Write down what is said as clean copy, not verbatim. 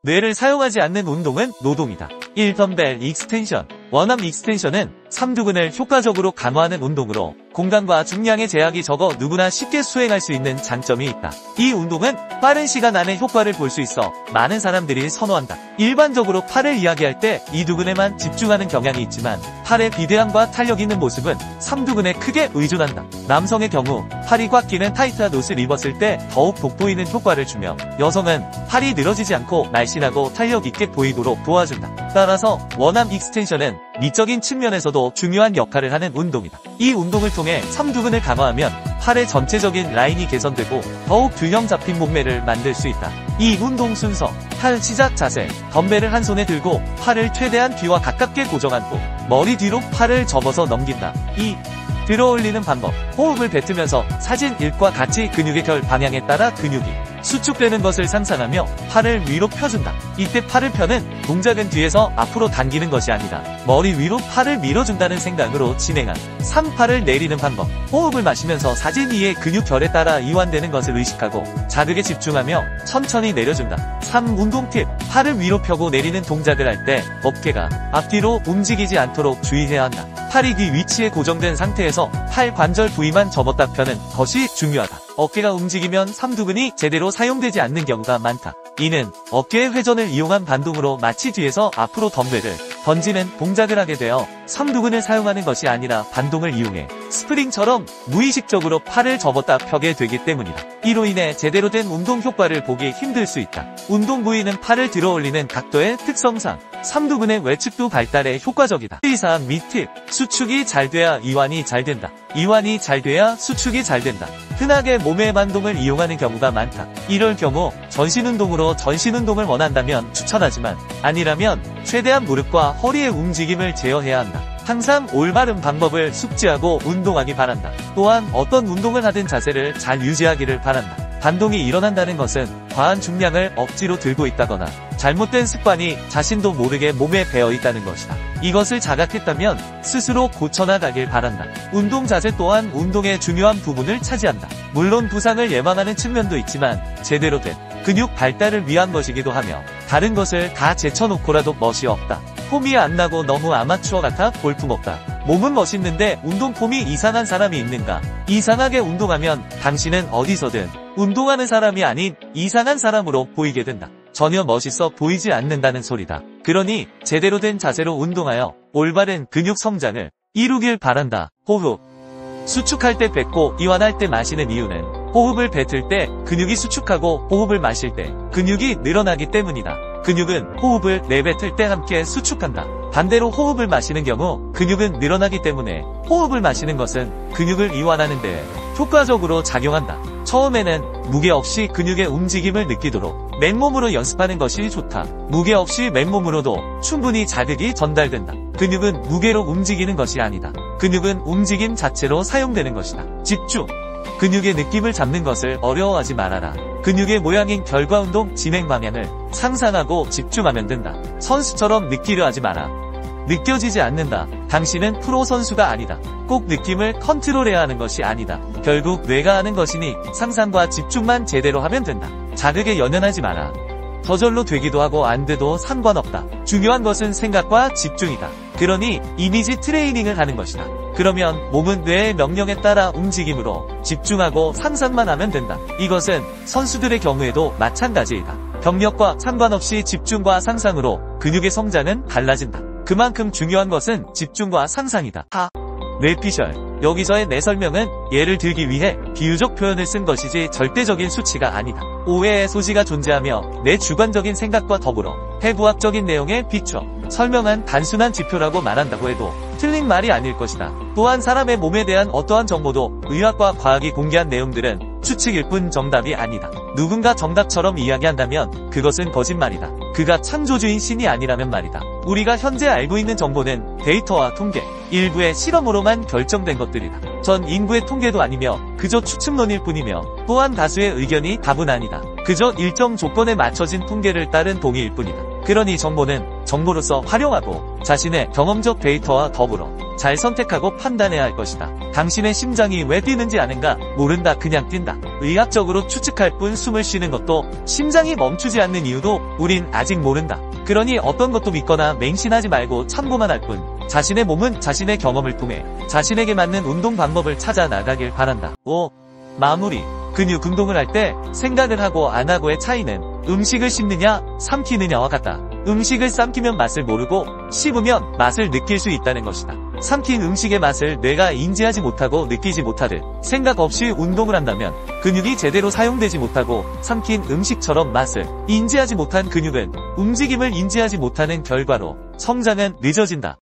뇌를 사용하지 않는 운동은 노동이다. 1. 덤벨 익스텐션. 원암 익스텐션은 삼두근을 효과적으로 강화하는 운동으로 공간과 중량의 제약이 적어 누구나 쉽게 수행할 수 있는 장점이 있다. 이 운동은 빠른 시간 안에 효과를 볼 수 있어 많은 사람들이 선호한다. 일반적으로 팔을 이야기할 때 이두근에만 집중하는 경향이 있지만 팔의 비대함과 탄력 있는 모습은 삼두근에 크게 의존한다. 남성의 경우 팔이 꽉 끼는 타이트한 옷을 입었을 때 더욱 돋보이는 효과를 주며 여성은 팔이 늘어지지 않고 날씬하고 탄력 있게 보이도록 도와준다. 따라서 원암 익스텐션은 미적인 측면에서도 중요한 역할을 하는 운동이다. 이 운동을 통해 삼두근을 강화하면 팔의 전체적인 라인이 개선되고 더욱 균형 잡힌 몸매를 만들 수 있다. 이 운동 순서: 팔 시작 자세. 덤벨을 한 손에 들고 팔을 최대한 귀와 가깝게 고정하고 머리 뒤로 팔을 접어서 넘긴다. 2. 들어올리는 방법. 호흡을 뱉으면서 사진 1과 같이 근육의 결 방향에 따라 근육이 수축되는 것을 상상하며 팔을 위로 펴준다. 이때 팔을 펴는 동작은 뒤에서 앞으로 당기는 것이 아니다. 머리 위로 팔을 밀어준다는 생각으로 진행한. 3. 팔을 내리는 방법. 호흡을 마시면서 사진 2의 근육 결에 따라 이완되는 것을 의식하고 자극에 집중하며 천천히 내려준다. 3. 운동 팁. 팔을 위로 펴고 내리는 동작을 할 때 어깨가 앞뒤로 움직이지 않도록 주의해야 한다. 팔이 귀 위치에 고정된 상태에서 팔 관절 부위만 접었다 펴는 것이 중요하다. 어깨가 움직이면 삼두근이 제대로 사용되지 않는 경우가 많다. 이는 어깨의 회전을 이용한 반동으로 마치 뒤에서 앞으로 덤벨을 던지는 동작을 하게 되어 삼두근을 사용하는 것이 아니라 반동을 이용해 스프링처럼 무의식적으로 팔을 접었다 펴게 되기 때문이다. 이로 인해 제대로 된 운동 효과를 보기 힘들 수 있다. 운동 부위는 팔을 들어올리는 각도의 특성상 삼두근의 외측도 발달에 효과적이다. 주의사항 및 팁. 수축이 잘 돼야 이완이 잘 된다. 이완이 잘 돼야 수축이 잘 된다. 흔하게 몸의 반동을 이용하는 경우가 많다. 이럴 경우 전신운동으로 전신운동을 원한다면 추천하지만 아니라면 최대한 무릎과 허리의 움직임을 제어해야 한다. 항상 올바른 방법을 숙지하고 운동하기 바란다. 또한 어떤 운동을 하든 자세를 잘 유지하기를 바란다. 반동이 일어난다는 것은 과한 중량을 억지로 들고 있다거나 잘못된 습관이 자신도 모르게 몸에 배어 있다는 것이다. 이것을 자각했다면 스스로 고쳐나가길 바란다. 운동 자세 또한 운동의 중요한 부분을 차지한다. 물론 부상을 예방하는 측면도 있지만 제대로 된 근육 발달을 위한 것이기도 하며 다른 것을 다 제쳐놓고라도 멋이 없다. 폼이 안 나고 너무 아마추어 같아 볼품없다. 몸은 멋있는데 운동 폼이 이상한 사람이 있는가? 이상하게 운동하면 당신은 어디서든 운동하는 사람이 아닌 이상한 사람으로 보이게 된다. 전혀 멋있어 보이지 않는다는 소리다. 그러니 제대로 된 자세로 운동하여 올바른 근육 성장을 이루길 바란다. 호흡. 수축할 때 뱉고 이완할 때 마시는 이유는 호흡을 뱉을 때 근육이 수축하고 호흡을 마실 때 근육이 늘어나기 때문이다. 근육은 호흡을 내뱉을 때 함께 수축한다. 반대로 호흡을 마시는 경우 근육은 늘어나기 때문에 호흡을 마시는 것은 근육을 이완하는 데 효과적으로 작용한다. 처음에는 무게 없이 근육의 움직임을 느끼도록 맨몸으로 연습하는 것이 좋다. 무게 없이 맨몸으로도 충분히 자극이 전달된다. 근육은 무게로 움직이는 것이 아니다. 근육은 움직임 자체로 사용되는 것이다. 집중. 근육의 느낌을 잡는 것을 어려워하지 말아라. 근육의 모양인 결과 운동 진행 방향을 상상하고 집중하면 된다. 선수처럼 느끼려 하지 마라. 느껴지지 않는다. 당신은 프로 선수가 아니다. 꼭 느낌을 컨트롤해야 하는 것이 아니다. 결국 뇌가 하는 것이니 상상과 집중만 제대로 하면 된다. 자극에 연연하지 마라. 저절로 되기도 하고 안 돼도 상관없다. 중요한 것은 생각과 집중이다. 그러니 이미지 트레이닝을 하는 것이다. 그러면 몸은 뇌의 명령에 따라 움직임으로 집중하고 상상만 하면 된다. 이것은 선수들의 경우에도 마찬가지이다. 경력과 상관없이 집중과 상상으로 근육의 성장은 달라진다. 그만큼 중요한 것은 집중과 상상이다. 뇌피셜. 여기서의 내 설명은 예를 들기 위해 비유적 표현을 쓴 것이지 절대적인 수치가 아니다. 오해의 소지가 존재하며 내 주관적인 생각과 더불어 해부학적인 내용에 비춰 설명한 단순한 지표라고 말한다고 해도 틀린 말이 아닐 것이다. 또한 사람의 몸에 대한 어떠한 정보도 의학과 과학이 공개한 내용들은 추측일 뿐 정답이 아니다. 누군가 정답처럼 이야기한다면 그것은 거짓말이다. 그가 창조주인 신이 아니라면 말이다. 우리가 현재 알고 있는 정보는 데이터와 통계, 일부의 실험으로만 결정된 것들이다. 전 인구의 통계도 아니며 그저 추측론일 뿐이며 또한 다수의 의견이 답은 아니다. 그저 일정 조건에 맞춰진 통계를 따른 동의일 뿐이다. 그러니 정보로서 활용하고 자신의 경험적 데이터와 더불어 잘 선택하고 판단해야 할 것이다. 당신의 심장이 왜 뛰는지 아는가? 모른다. 그냥 뛴다. 의학적으로 추측할 뿐 숨을 쉬는 것도 심장이 멈추지 않는 이유도 우린 아직 모른다. 그러니 어떤 것도 믿거나 맹신하지 말고 참고만 할 뿐 자신의 몸은 자신의 경험을 통해 자신에게 맞는 운동 방법을 찾아 나가길 바란다. 5. 마무리. 근육 운동을 할 때 생각을 하고 안 하고의 차이는 음식을 씹느냐 삼키느냐와 같다. 음식을 삼키면 맛을 모르고 씹으면 맛을 느낄 수 있다는 것이다. 삼킨 음식의 맛을 뇌가 인지하지 못하고 느끼지 못하듯 생각 없이 운동을 한다면 근육이 제대로 사용되지 못하고 삼킨 음식처럼 맛을 인지하지 못한 근육은 움직임을 인지하지 못하는 결과로 성장은 늦어진다.